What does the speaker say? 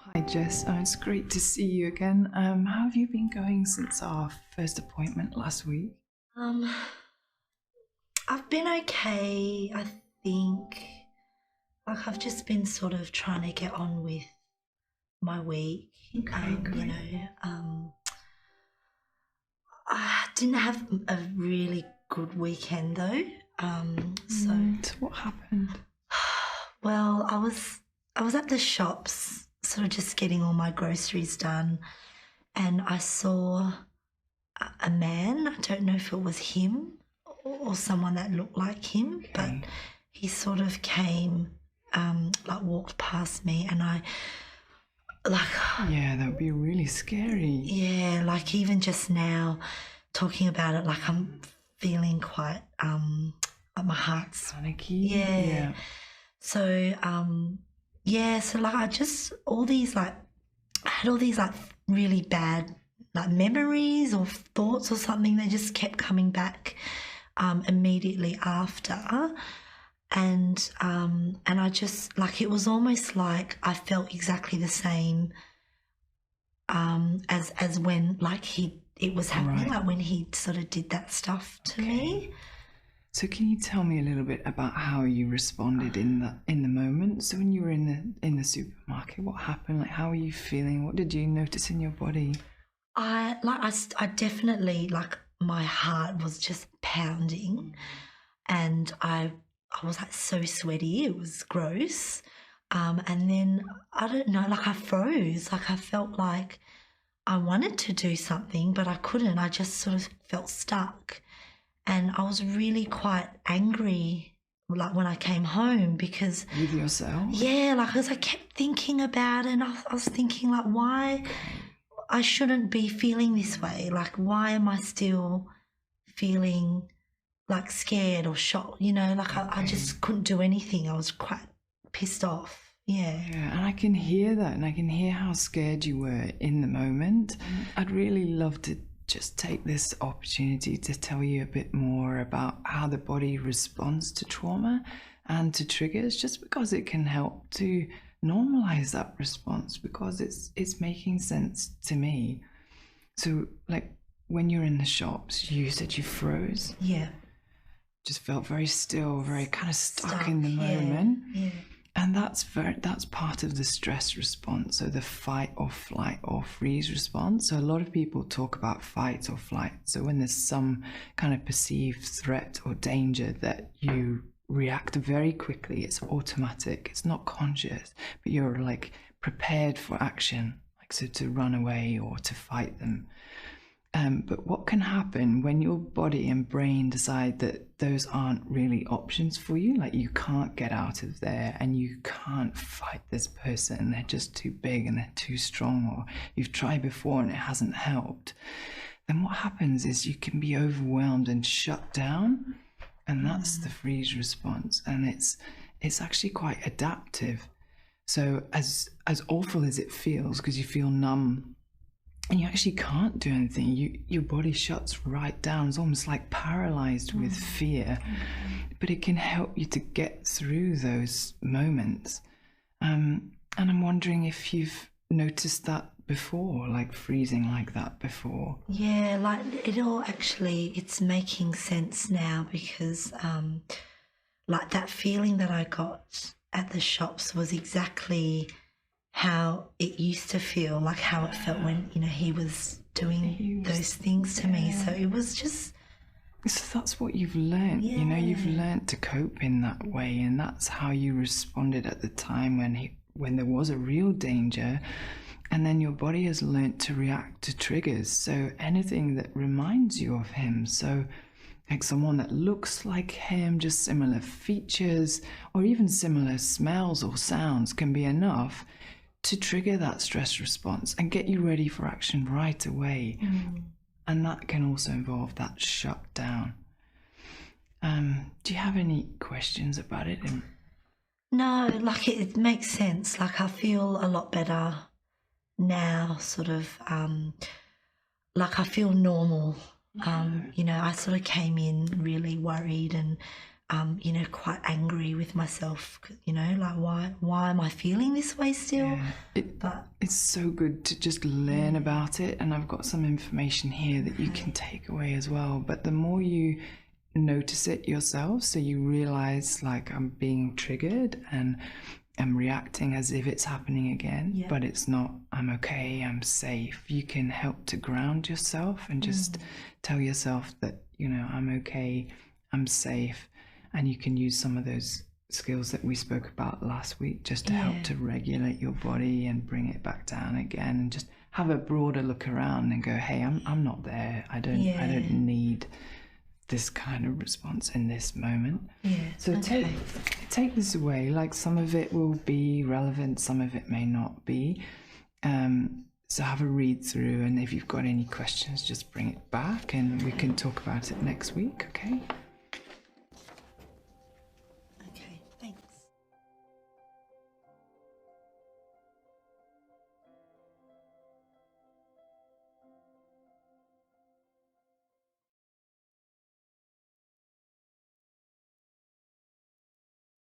Hi Jess, it's great to see you again. How have you been going since our first appointment last week? I've been okay, I think. Like, I've just been sort of trying to get on with my week. Okay, great. I didn't have a really good weekend though. So what happened? well, I was at the shops, sort of just getting all my groceries done, and I saw a man. I don't know if it was him or someone that looked like him, but he sort of came, walked past me, and Yeah, that would be really scary. yeah, like even just now talking about it, like I'm feeling quite, like my heart's Panicky? Yeah. So, so like I had all these like really bad like memories or thoughts or something that just kept coming back immediately after. And I just like, it was almost like I felt exactly the same as when like it was happening, like when he sort of did that stuff to me. So can you tell me a little bit about how you responded in the moment? So when you were in the supermarket, what happened? Like, how were you feeling? What did you notice in your body? I definitely, like, my heart was just pounding, and I was like so sweaty. It was gross. And then I don't know, like I froze. Like I felt like I wanted to do something, but I couldn't. I just sort of felt stuck. And I was really quite angry, like when I came home, because With yourself? yeah, like as I kept thinking about it, and I was thinking like, why I shouldn't be feeling this way. Like, why am I still feeling like scared or shocked? You know, like I just couldn't do anything. I was quite pissed off. Yeah. Yeah, and I can hear that, and I can hear how scared you were in the moment. I'd really love to just take this opportunity to tell you a bit more about how the body responds to trauma and to triggers, just because it can help to normalize that response, because it's making sense to me. So, like, when you're in the shops, you said you froze. Yeah. Just felt very still, very kind of stuck in the moment. Yeah. And that's part of the stress response, so the fight or flight or freeze response. So a lot of people talk about fight or flight. So when there's some kind of perceived threat or danger, that you react very quickly. It's automatic. It's not conscious, but you're like prepared for action, like so to run away or to fight them. But what can happen when your body and brain decide that those aren't really options for you, like you can't get out of there and you can't fight this person, they're just too big and they're too strong, or you've tried before and it hasn't helped, then what happens is you can be overwhelmed and shut down, and that's the freeze response, and it's actually quite adaptive. So as awful as it feels, because you feel numb, and you actually can't do anything. Your body shuts right down. It's almost like paralyzed with fear. But it can help you to get through those moments. And I'm wondering if you've noticed that before, like freezing like that before. Yeah, like it's making sense now, because like that feeling that I got at the shops was exactly how it used to feel, like how it felt when, you know, he was doing those things to me. So it was just... So that's what you've learnt, you know, you've learnt to cope in that way, and that's how you responded at the time when there was a real danger. And then your body has learnt to react to triggers, so anything that reminds you of him, so like someone that looks like him, just similar features or even similar smells or sounds, can be enough to trigger that stress response and get you ready for action right away. And that can also involve that shutdown. Do you have any questions about it? No, like it makes sense. Like I feel a lot better now, sort of, like I feel normal. You know, I sort of came in really worried and you know, quite angry with myself, you know, like why am I feeling this way still? But it's so good to just learn about it, and I've got some information here that you can take away as well. But the more you notice it yourself, so you realize, like, I'm being triggered and I'm reacting as if it's happening again, but it's not. I'm okay, I'm safe. You can help to ground yourself and just tell yourself that, you know, I'm okay, I'm safe. And you can use some of those skills that we spoke about last week just to help to regulate your body and bring it back down again, and just have a broader look around and go, hey, I'm not there. I don't need this kind of response in this moment. So take this away. Like, some of it will be relevant, some of it may not be. So have a read through, and if you've got any questions, just bring it back and we can talk about it next week, okay?